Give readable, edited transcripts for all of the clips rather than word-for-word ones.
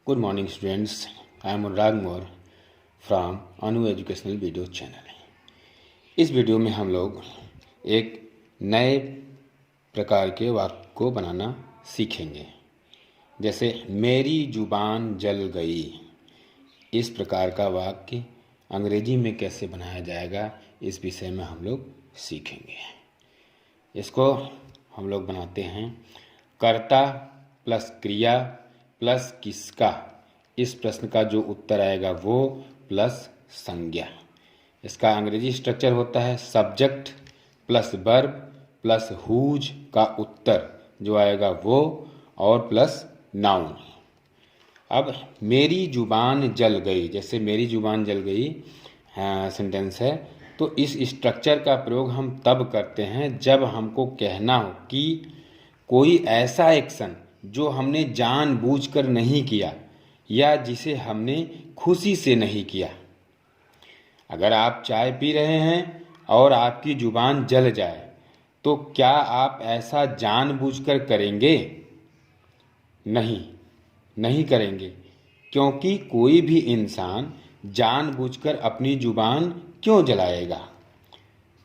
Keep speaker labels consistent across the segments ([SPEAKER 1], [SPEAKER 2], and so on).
[SPEAKER 1] Good morning students, I am Anurag Moore from Anu educational video channel. इस video में हम लोग एक नए प्रकार के वाक्य को बनाना सीखेंगे। जैसे मेरी जुबान जल गई, इस प्रकार का वाक्य अंग्रेजी में कैसे बनाया जाएगा इस विषय में हम लोग सीखेंगे। इसको हम लोग बनाते हैं कर्ता प्लस क्रिया प्लस किसका, इस प्रश्न का जो उत्तर आएगा वो प्लस संज्ञा। इसका अंग्रेजी स्ट्रक्चर होता है subject plus verb plus whose का उत्तर जो आएगा वो और प्लस नाउन। अब मेरी जुबान जल गई, जैसे मेरी जुबान जल गई सेंटेंस है, तो इस स्ट्रक्चर का प्रयोग हम तब करते हैं जब हमको कहना हो कि कोई ऐसा एक्शन जो हमने जानबूझकर नहीं किया या जिसे हमने खुशी से नहीं किया। अगर आप चाय पी रहे हैं और आपकी जुबान जल जाए तो क्या आप ऐसा जानबूझकर करेंगे? नहीं करेंगे, क्योंकि कोई भी इंसान जानबूझकर अपनी जुबान क्यों जलाएगा।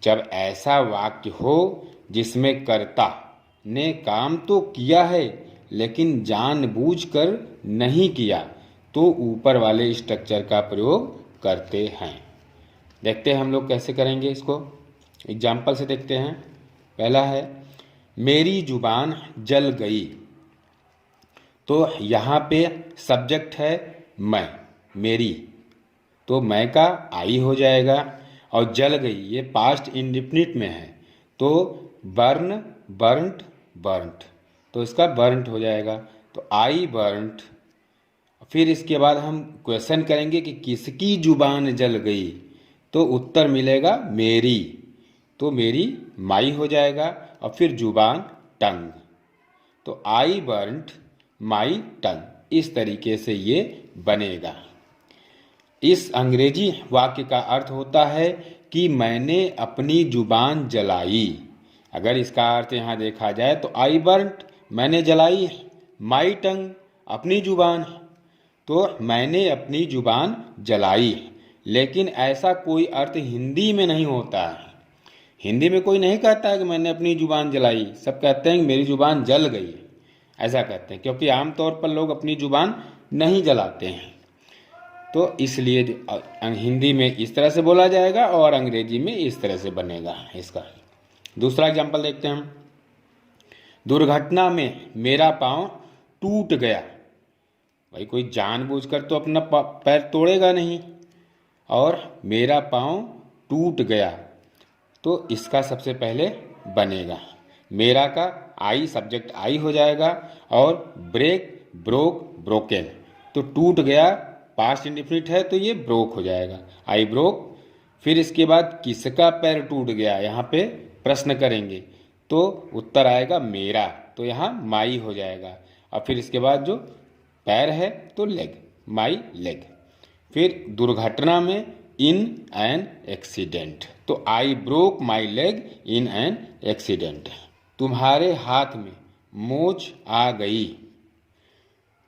[SPEAKER 1] जब ऐसा वाक्य हो जिसमें कर्ता ने काम तो किया है लेकिन जानबूझकर नहीं किया, तो ऊपर वाले स्ट्रक्चर का प्रयोग करते हैं। देखते हैं हम लोग कैसे करेंगे इसको, एग्जाम्पल से देखते हैं। पहला है मेरी जुबान जल गई, तो यहाँ पे सब्जेक्ट है मैं, मेरी, तो मैं का आई हो जाएगा, और जल गई ये पास्ट इंडेफिनिट में है तो बर्न बर्न्ट बर्न्ट, तो इसका बर्न्ट हो जाएगा। तो आई बर्न्ट, फिर इसके बाद हम क्वेश्चन करेंगे कि किसकी जुबान जल गई, तो उत्तर मिलेगा मेरी, तो मेरी माई हो जाएगा, और फिर जुबान टंग, तो आई बर्न्ट माई टंग, इस तरीके से ये बनेगा। इस अंग्रेजी वाक्य का अर्थ होता है कि मैंने अपनी जुबान जलाई। अगर इसका अर्थ यहाँ देखा जाए तो आई बर्न्ट मैंने जलाई, माई टंग अपनी जुबान, तो मैंने अपनी जुबान जलाई। लेकिन ऐसा कोई अर्थ हिंदी में नहीं होता है। हिंदी में कोई नहीं कहता है कि मैंने अपनी जुबान जलाई, सब कहते हैं कि मेरी जुबान जल गई, ऐसा कहते हैं, क्योंकि आमतौर पर लोग अपनी जुबान नहीं जलाते हैं। तो इसलिए हिंदी में इस तरह से बोला जाएगा और अंग्रेजी में इस तरह से बनेगा इसका। दूसरा एग्जाम्पल देखते हैं हम। दुर्घटना में मेरा पाँव टूट गया। भाई कोई जानबूझकर तो अपना पैर तोड़ेगा नहीं, और मेरा पाँव टूट गया, तो इसका सबसे पहले बनेगा मेरा का आई, सब्जेक्ट आई हो जाएगा, और ब्रेक ब्रोक ब्रोकन, तो टूट गया पास्ट इंडेफिनिट है तो ये ब्रोक हो जाएगा, आई ब्रोक। फिर इसके बाद किसका पैर टूट गया, यहाँ पे प्रश्न करेंगे तो उत्तर आएगा मेरा, तो यहाँ माई हो जाएगा, और फिर इसके बाद जो पैर है तो लेग, माई लेग। फिर दुर्घटना में इन एन एक्सीडेंट, तो I broke my leg in an accident. तुम्हारे हाथ में मोच आ गई,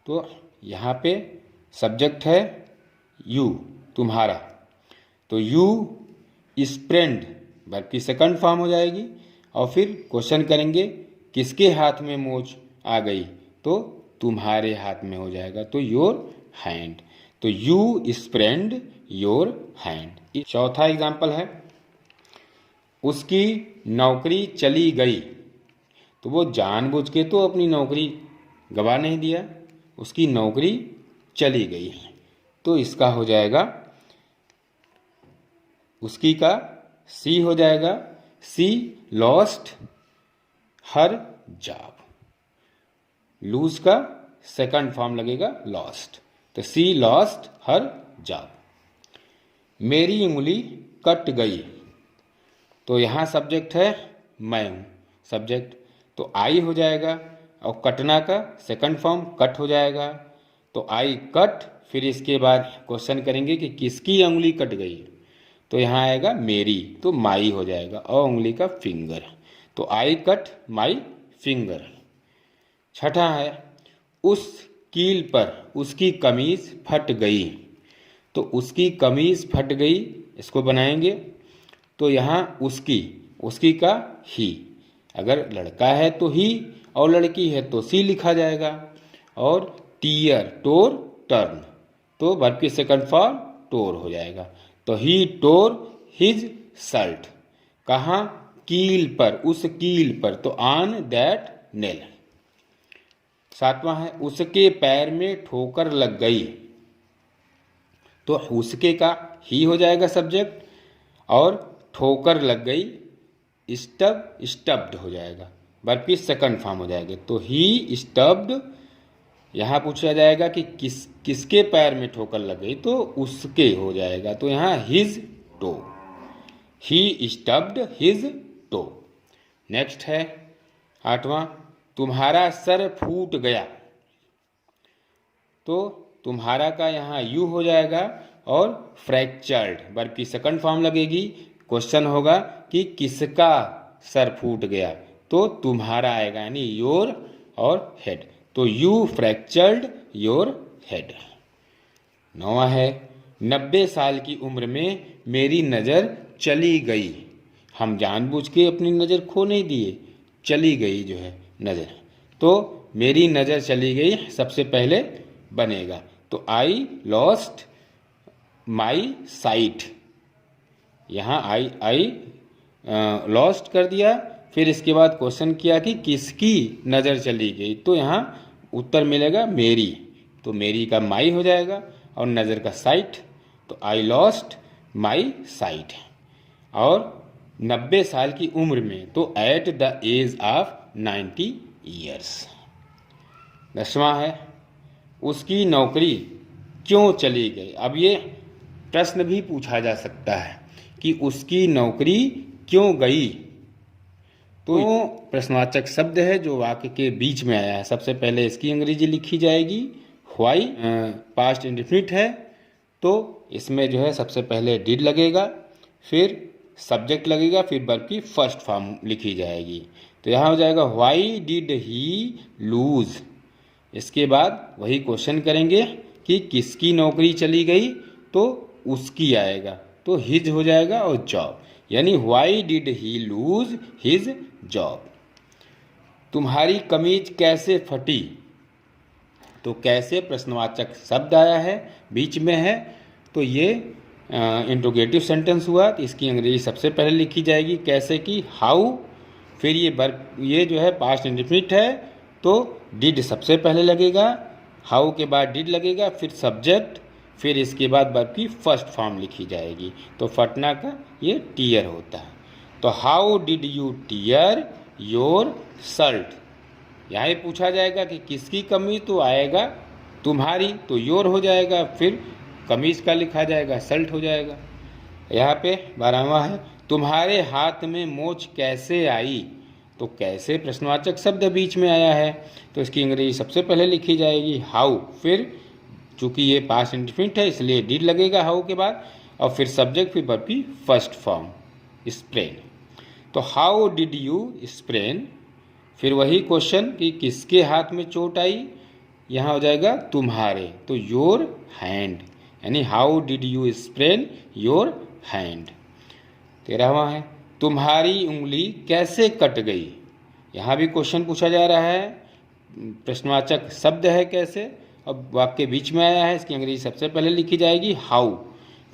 [SPEAKER 1] तो यहाँ पे सब्जेक्ट है यू, तुम्हारा, तो यू स्प्रेंड वर्ब की सेकंड फॉर्म हो जाएगी, और फिर क्वेश्चन करेंगे किसके हाथ में मोच आ गई, तो तुम्हारे हाथ में हो जाएगा, तो योर हैंड, तो यू स्प्रेंड योर हैंड। चौथा एग्जाम्पल है उसकी नौकरी चली गई, तो वो जानबूझ के तो अपनी नौकरी गवा नहीं दिया, उसकी नौकरी चली गई, तो इसका हो जाएगा उसकी का सी हो जाएगा, सी लॉस्ट हर जॉब, लूज का सेकंड फॉर्म लगेगा लॉस्ट, तो सी लॉस्ट हर जॉब। मेरी उंगली कट गई, तो यहाँ सब्जेक्ट है मैं हूँ, सब्जेक्ट, तो आई हो जाएगा, और कटना का सेकंड फॉर्म कट हो जाएगा, तो आई कट। फिर इसके बाद क्वेश्चन करेंगे कि किसकी उंगली कट गई, तो यहाँ आएगा मेरी, तो माई हो जाएगा, और उंगली का फिंगर, तो आई कट माई फिंगर। छठा है उस कील पर उसकी कमीज फट गई। तो उसकी कमीज फट गई, इसको बनाएंगे। तो यहाँ उसकी का ही, अगर लड़का है तो ही और लड़की है तो सी लिखा जाएगा। और टीयर, टोर, टर्न, तो वर्ब की सेकंड फॉर्म टोर हो जाएगा। तो ही टोर हिज शर्ट, कहाँ? कील पर, उस कील पर, तो ऑन दैट नेल। सातवां है उसके पैर में ठोकर लग गई। तो उसके का ही हो जाएगा सब्जेक्ट, और ठोकर लग गई स्टब्ड हो जाएगा, वर्ब की सेकंड फॉर्म हो जाएगी। तो ही स्टब्ड, यहाँ पूछा जाएगा कि किसके पैर में ठोकर लग गई, तो उसके हो जाएगा। तो यहाँ his toe, he stubbed his toe. Next है आठवां, तुम्हारा सर फूट गया। तो तुम्हारा का यहाँ यू हो जाएगा और फ्रैक्चर्ड, वर्ब की सेकंड फॉर्म लगेगी। क्वेश्चन होगा कि किसका सर फूट गया, तो तुम्हारा आएगा, यानी योर और हेड। तो यू फ्रैक्चर्ड योर हेड। नौवां है 90 साल की उम्र में मेरी नज़र चली गई। हम जानबूझ के अपनी नज़र खो नहीं दिए, चली गई जो है नज़र। तो मेरी नज़र चली गई सबसे पहले बनेगा। तो आई लॉस्ट माई साइट, यहाँ आई लॉस्ट कर दिया। फिर इसके बाद क्वेश्चन किया कि किसकी नज़र चली गई, तो यहाँ उत्तर मिलेगा मेरी। तो मेरी का माई हो जाएगा और नज़र का साइट, तो आई लॉस्ट माई साइट। और 90 साल की उम्र में, तो at the age of 90 years. 10वां है उसकी नौकरी क्यों चली गई। अब ये प्रश्न भी पूछा जा सकता है कि उसकी नौकरी क्यों गई। तो प्रश्नवाचक शब्द है जो वाक्य के बीच में आया है। सबसे पहले इसकी अंग्रेजी लिखी जाएगी व्हाई, पास्ट इंडेफिनिट है, तो इसमें जो है सबसे पहले डिड लगेगा, फिर सब्जेक्ट लगेगा, फिर वर्ब की फर्स्ट फॉर्म लिखी जाएगी। तो यहाँ हो जाएगा व्हाई डिड ही लूज। इसके बाद वही क्वेश्चन करेंगे कि किसकी नौकरी चली गई, तो उसकी आएगा, तो हिज हो जाएगा और जॉब, यानी why did he lose his job. तुम्हारी कमीज कैसे फटी। तो कैसे प्रश्नवाचक शब्द आया है, बीच में है, तो ये इंट्रोगेटिव सेंटेंस हुआ। तो इसकी अंग्रेजी सबसे पहले लिखी जाएगी कैसे की, हाउ। फिर ये जो है पास्ट इंडेफिनिट है, तो डिड सबसे पहले लगेगा, हाउ के बाद डिड लगेगा, फिर सब्जेक्ट, फिर इसके बाद वर्ब की फर्स्ट फॉर्म लिखी जाएगी। तो फटना का ये टीयर होता है। तो how did you tear your shirt. यहाँ ही पूछा जाएगा कि किसकी कमीज, तो आएगा तुम्हारी, तो योर हो जाएगा, फिर कमीज का लिखा जाएगा, शर्ट हो जाएगा। यहाँ पे 12वां है तुम्हारे हाथ में मोच कैसे आई। तो कैसे प्रश्नवाचक शब्द बीच में आया है, तो इसकी अंग्रेजी सबसे पहले लिखी जाएगी हाउ, फिर चूंकि ये पास्ट इंडेफिनिट है इसलिए डिड लगेगा हाउ के बाद, और फिर सब्जेक्ट, फिर वर्ब की फर्स्ट फॉर्म स्प्रेन। तो हाउ डिड यू स्प्रेन। फिर वही क्वेश्चन कि किसके हाथ में चोट आई, यहाँ हो जाएगा तुम्हारे, तो योर हैंड, यानी how did you sprain your hand. 13वां है तुम्हारी उंगली कैसे कट गई। यहाँ भी क्वेश्चन पूछा जा रहा है, प्रश्नवाचक शब्द है कैसे, अब वाक्य बीच में आया है, इसकी अंग्रेजी सबसे पहले लिखी जाएगी हाउ,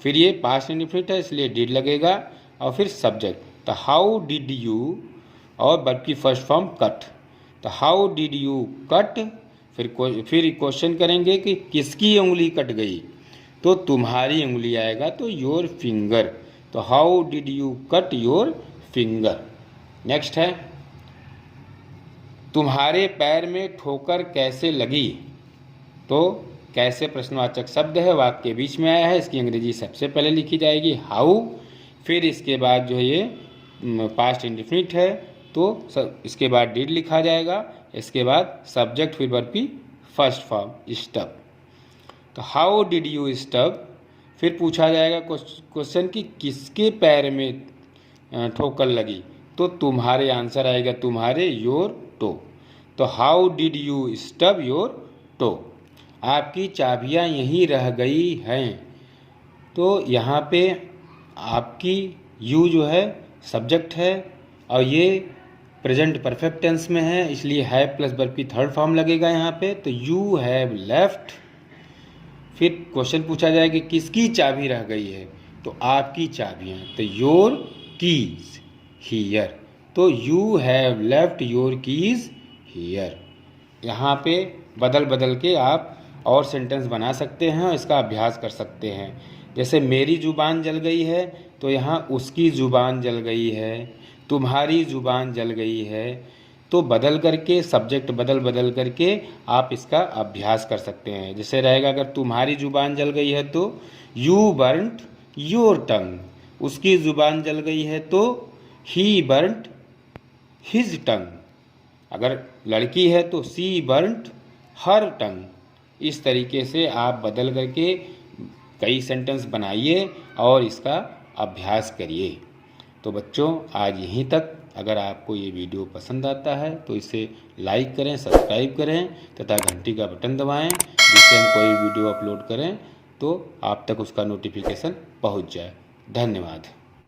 [SPEAKER 1] फिर ये पास्ट इंडेफिनिट है इसलिए डिड लगेगा, और फिर सब्जेक्ट। तो हाउ डिड यू और वर्ब की फर्स्ट फॉर्म कट, तो हाउ डिड यू कट। फिर क्वेश्चन करेंगे कि किसकी उंगली कट गई, तो तुम्हारी उंगली आएगा, तो योर फिंगर। तो how did you cut your finger. Next है तुम्हारे पैर में ठोकर कैसे लगी। तो कैसे प्रश्नवाचक शब्द है, वाक्य के बीच में आया है, इसकी अंग्रेजी सबसे पहले लिखी जाएगी हाउ, फिर इसके बाद जो है ये पास्ट इंडेफिनिट है, तो इसके बाद डिड लिखा जाएगा, इसके बाद सब्जेक्ट, फिर वर्ब की फर्स्ट फॉर्म स्टब। तो हाउ डिड यू स्टब। फिर पूछा जाएगा क्वेश्चन कि किसके पैर में ठोकर लगी, तो तुम्हारे आंसर आएगा तुम्हारे, योर टो। तो how did you stub your toe. आपकी चाबियां यहीं रह गई हैं। तो यहाँ पे आपकी यू जो है सब्जेक्ट है और ये प्रेजेंट परफेक्ट टेंस में है, इसलिए हैव प्लस वर्ब की थर्ड फॉर्म लगेगा यहाँ पे। तो यू हैव लेफ्ट, फिर क्वेश्चन पूछा जाए कि किसकी चाबी रह गई है, तो आपकी चाबियाँ, तो योर कीज हियर। तो you have left your keys here. यहाँ पे बदल बदल के आप और सेंटेंस बना सकते हैं और इसका अभ्यास कर सकते हैं। जैसे मेरी ज़ुबान जल गई है, तो यहाँ उसकी ज़ुबान जल गई है, तुम्हारी ज़ुबान जल गई है। तो बदल करके सब्जेक्ट बदल बदल करके आप इसका अभ्यास कर सकते हैं। जैसे रहेगा अगर तुम्हारी ज़ुबान जल गई है तो यू बर्न्ट योर टंग, उसकी ज़ुबान जल गई है तो ही बर्न्ट हिज टंग, अगर लड़की है तो सी बर्न्ट हर टंग। इस तरीके से आप बदल करके कई सेंटेंस बनाइए और इसका अभ्यास करिए। तो बच्चों आज यहीं तक। अगर आपको ये वीडियो पसंद आता है तो इसे लाइक करें, सब्सक्राइब करें तथा घंटी का बटन दबाएं, जिससे हम कोई वीडियो अपलोड करें तो आप तक उसका नोटिफिकेशन पहुंच जाए। धन्यवाद।